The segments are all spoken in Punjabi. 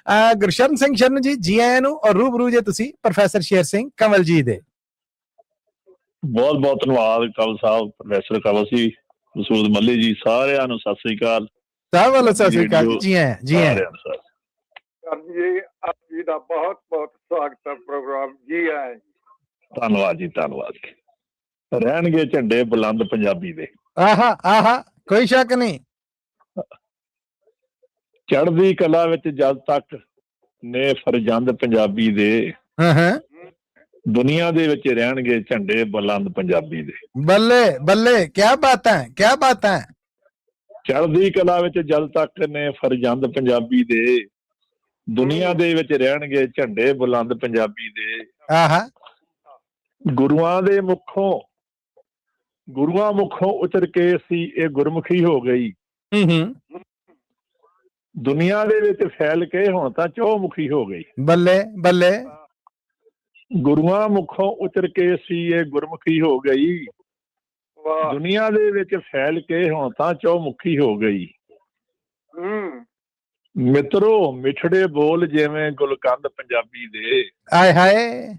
ਗੁਰਸ਼ਰਨ ਸਿੰਘ ਸ਼ਰਨ ਜੀ, ਜੀ ਆਇਆਂ ਨੂੰ। ਔਰ ਰੂਬਰੂ ਜੇ ਤੁਸੀਂ ਪ੍ਰੋਫੈਸਰ ਸ਼ੇਰ ਸਿੰਘ ਕੰਵਲ ਜੀ ਦੇ। ਬਹੁਤ ਬਹੁਤ ਧੰਨਵਾਦ ਕੰਵਲ ਸਾਹਿਬ, ਪ੍ਰੋਫੈਸਰ ਕੰਵਲ ਜੀ, ਮਸੂਦ ਮੱਲੀ ਜੀ, ਸਾਰਿਆਂ ਨੂੰ ਸਤਿ ਸ੍ਰੀ ਅਕਾਲ। ਸਭ ਵੱਲੋਂ ਸਤਿ ਸ੍ਰੀ ਅਕਾਲ ਜੀ, ਜੀ ਆਇਆਂ, ਜੀ ਆਇਆਂ ਜੀ। ਆਪ ਜੀ ਦਾ ਬਹੁਤ ਬਹੁਤ ਸਵਾਗਤ ਹੈ ਪ੍ਰੋਗਰਾਮ, ਜੀ ਆਇਆਂ। ਧੰਨਵਾਦ ਜੀ, ਧੰਨਵਾਦ। ਰਹਿਣਗੇ ਝੰਡੇ ਬੁਲੰਦ ਪੰਜਾਬੀ ਦੇ। ਆਹਾ ਆਹਾ, ਕੋਈ ਸ਼ੱਕ ਨਹੀਂ। ਚੜ੍ਹਦੀ ਕਲਾ ਵਿੱਚ ਜਦ ਤੱਕ ਨੇ ਫਰਜ਼ੰਦ ਪੰਜਾਬੀ ਦੇ, ਦੁਨੀਆ ਦੇ ਵਿੱਚ ਰਹਿਣਗੇ ਝੰਡੇ ਬੁਲੰਦ ਪੰਜਾਬੀ ਦੇ। ਬੱਲੇ ਬੱਲੇ, ਕਿਆ ਬਾਤ ਹੈ, ਕਿਆ ਬਾਤ ਹੈ। ਚੜ੍ਹਦੀ ਕਲਾ ਵਿੱਚ ਜਦ ਤੱਕ ਨੇ ਫਰਜ਼ੰਦ ਪੰਜਾਬੀ ਦੇ, ਦੁਨੀਆ ਦੇ ਵਿੱਚ ਰਹਿਣਗੇ ਝੰਡੇ ਬੁਲੰਦ ਪੰਜਾਬੀ ਦੇ। ਆਹਾ, ਗੁਰੂਆਂ ਮੁਖੋਂ ਉਚਰ ਕੇ ਸੀ ਇਹ ਗੁਰਮੁਖੀ ਹੋ ਗਈ। ਦੁਨੀਆ ਦੇ ਵਿੱਚ ਫੈਲ ਕੇ ਹੁਣ ਤਾਂ ਚੌਮੁਖੀ ਹੋ ਗਈ। ਬੱਲੇ ਬੱਲੇ। ਗੁਰੂਆਂ ਮੁਖੋਂ ਉਚਰ ਕੇ ਸੀ ਇਹ ਗੁਰਮੁਖੀ ਹੋ ਗਈ, ਦੁਨੀਆ ਦੇ ਵਿੱਚ ਫੈਲ ਕੇ ਹੁਣ ਤਾਂ ਚੌਮੁਖੀ ਹੋ ਗਈ। ਮਿੱਤਰੋ ਮਿੱਠੜੇ ਬੋਲ ਜਿਵੇਂ ਗੁਲਕੰਦ ਪੰਜਾਬੀ ਦੇ, ਆਏ ਹਾਏ,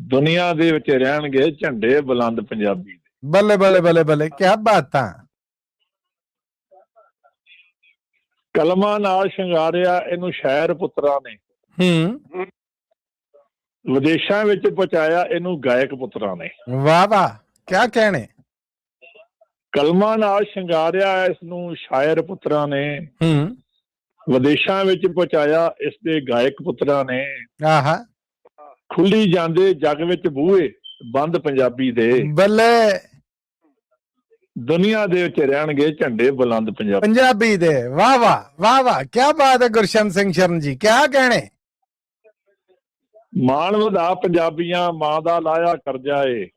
ਦੁਨੀਆ ਦੇ ਵਿੱਚ ਰਹਿਣਗੇ ਝੰਡੇ ਬੁਲੰਦ ਪੰਜਾਬੀ ਦੇ। ਬੱਲੇ ਬੱਲੇ ਬੱਲੇ ਬੱਲੇ, ਕਿਆ ਬਾਤਾਂ। ਕਲਮਾਂ ਨਾਲ ਸ਼ਿੰਗਾਰਿਆ ਇਹਨੂੰ ਸ਼ਾਇਰ ਪੁੱਤਰਾਂ ਨੇ, ਵਿਦੇਸ਼ਾਂ ਵਿੱਚ ਪਹੁੰਚਾਇਆ ਇਹਨੂੰ ਗਾਇਕ ਪੁੱਤਰਾਂ ਨੇ। ਵਾਹ ਵਾਹ, ਕਿਆ ਕਹਿਣੇ। ਕਲਮਾਂ ਨਾਲ ਸ਼ਿੰਗਾਰਿਆ ਇਸ ਨੂੰ ਸ਼ਾਇਰ ਪੁੱਤਰਾਂ ਨੇ, ਵਿਦੇਸ਼ਾਂ ਵਿੱਚ ਪਹੁੰਚਾਇਆ ਇਸ ਦੇ ਗਾਇਕ ਪੁੱਤਰਾਂ ਨੇ। ਆਹਾ, ਖੁੱਲੀ ਜਾਂਦੇ ਜੱਗ ਵਿੱਚ ਬੂਹੇ ਬੰਦ ਪੰਜਾਬੀ ਦੇ, ਬੱਲੇ, ਦੁਨੀਆ ਦੇ ਵਿੱਚ ਰਹਿਣਗੇ ਝੰਡੇ ਬੁਲੰਦ ਪੰਜਾਬੀ ਦੇ। ਵਾਹ ਵਾਹ ਵਾਹ ਵਾਹ, ਕਿਆ ਬਾਤ ਹੈ ਗੁਰਸ਼ਰਨ ਸਿੰਘ ਸ਼ਰਨ ਜੀ, ਕਿਆ ਕਹਿਣੇ। ਮਾਣ ਵਧਾ ਪੰਜਾਬੀਆਂ ਮਾਂ ਦਾ ਲਾਇਆ ਕਰਜ਼ਾ ਏ,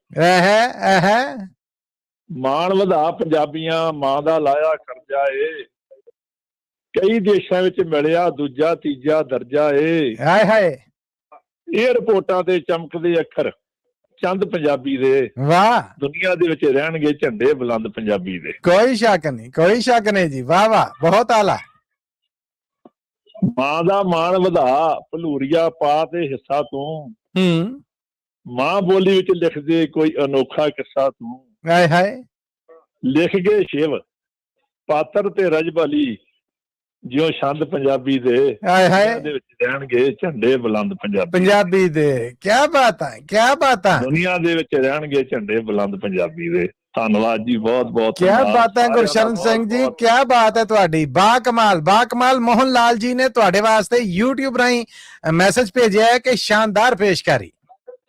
ਮਾਣ ਵਧਾ ਪੰਜਾਬੀਆਂ ਮਾਂ ਦਾ ਲਾਇਆ ਕਰਜ਼ਾ ਏ। ਕਈ ਦੇਸ਼ਾਂ ਵਿੱਚ ਮਿਲਿਆ ਦੂਜਾ ਤੀਜਾ ਦਰਜਾ ਏ। ਹਾਏ ਹਾਏ, ਏਅਰਪੋਰਟਾਂ ਤੇ ਚਮਕਦੇ ਅੱਖਰ ਚੰਦ ਪੰਜਾਬੀ ਦੇ, ਵਾਹ, ਦੁਨੀਆ ਦੇ ਵਿੱਚ ਰਹਿਣਗੇ ਝੰਡੇ ਬੁਲੰਦ ਪੰਜਾਬੀ ਦੇ। ਕੋਈ ਸ਼ੱਕ ਨਹੀਂ, ਕੋਈ ਸ਼ੱਕ ਨਹੀਂ ਜੀ। ਵਾਹ ਵਾਹ, ਬਹੁਤ ਆਲਾ। ਮਾਂ ਦਾ ਮਾਣ ਵਧਾ ਭਲੂਰੀਆ ਪਾ ਤੇ ਹਿੱਸਾ ਤੂੰ, ਮਾਂ ਬੋਲੀ ਵਿੱਚ ਲਿਖਦੇ ਕੋਈ ਅਨੋਖਾ ਕਿੱਸਾ ਤੂੰ। ਹਾਏ ਹਾਏ, ਲਿਖ ਗਏ ਸ਼ਿਵ ਪਾਤਰ ਤੇ ਰਜਬਲੀ ਜਿਉਂ ਛੰਦ ਪੰਜਾਬੀ ਦੇ, ਹਾਏ ਹਾਏ, ਦੇ ਵਿੱਚ ਰਹਿਣਗੇ ਝੰਡੇ ਬੁਲੰਦ ਪੰਜਾਬੀ ਦੇ। ਕਿਆ ਬਾਤ ਹੈ, ਕਿਆ ਬਾਤ ਹੈ। ਦੁਨੀਆ ਦੇ ਵਿੱਚ ਰਹਿਣਗੇ ਝੰਡੇ ਬੁਲੰਦ ਪੰਜਾਬੀ ਦੇ। ਧੰਨਵਾਦ ਜੀ, ਬਹੁਤ ਬਹੁਤ। ਕਿਆ ਬਾਤ ਹੈ ਗੁਰਸ਼ਰਨ ਸਿੰਘ ਜੀ, ਕਿਆ ਬਾਤ ਹੈ ਤੁਹਾਡੀ। ਬਾ ਕਮਾਲ, ਬਾ ਕਮਾਲ। ਮੋਹਨ ਲਾਲ ਜੀ ਨੇ ਤੁਹਾਡੇ ਵਾਸਤੇ YouTube ਰਾਹੀਂ ਮੈਸੇਜ ਭੇਜਿਆ ਹੈ ਕਿ ਸ਼ਾਨਦਾਰ ਪੇਸ਼ਕਾਰੀ।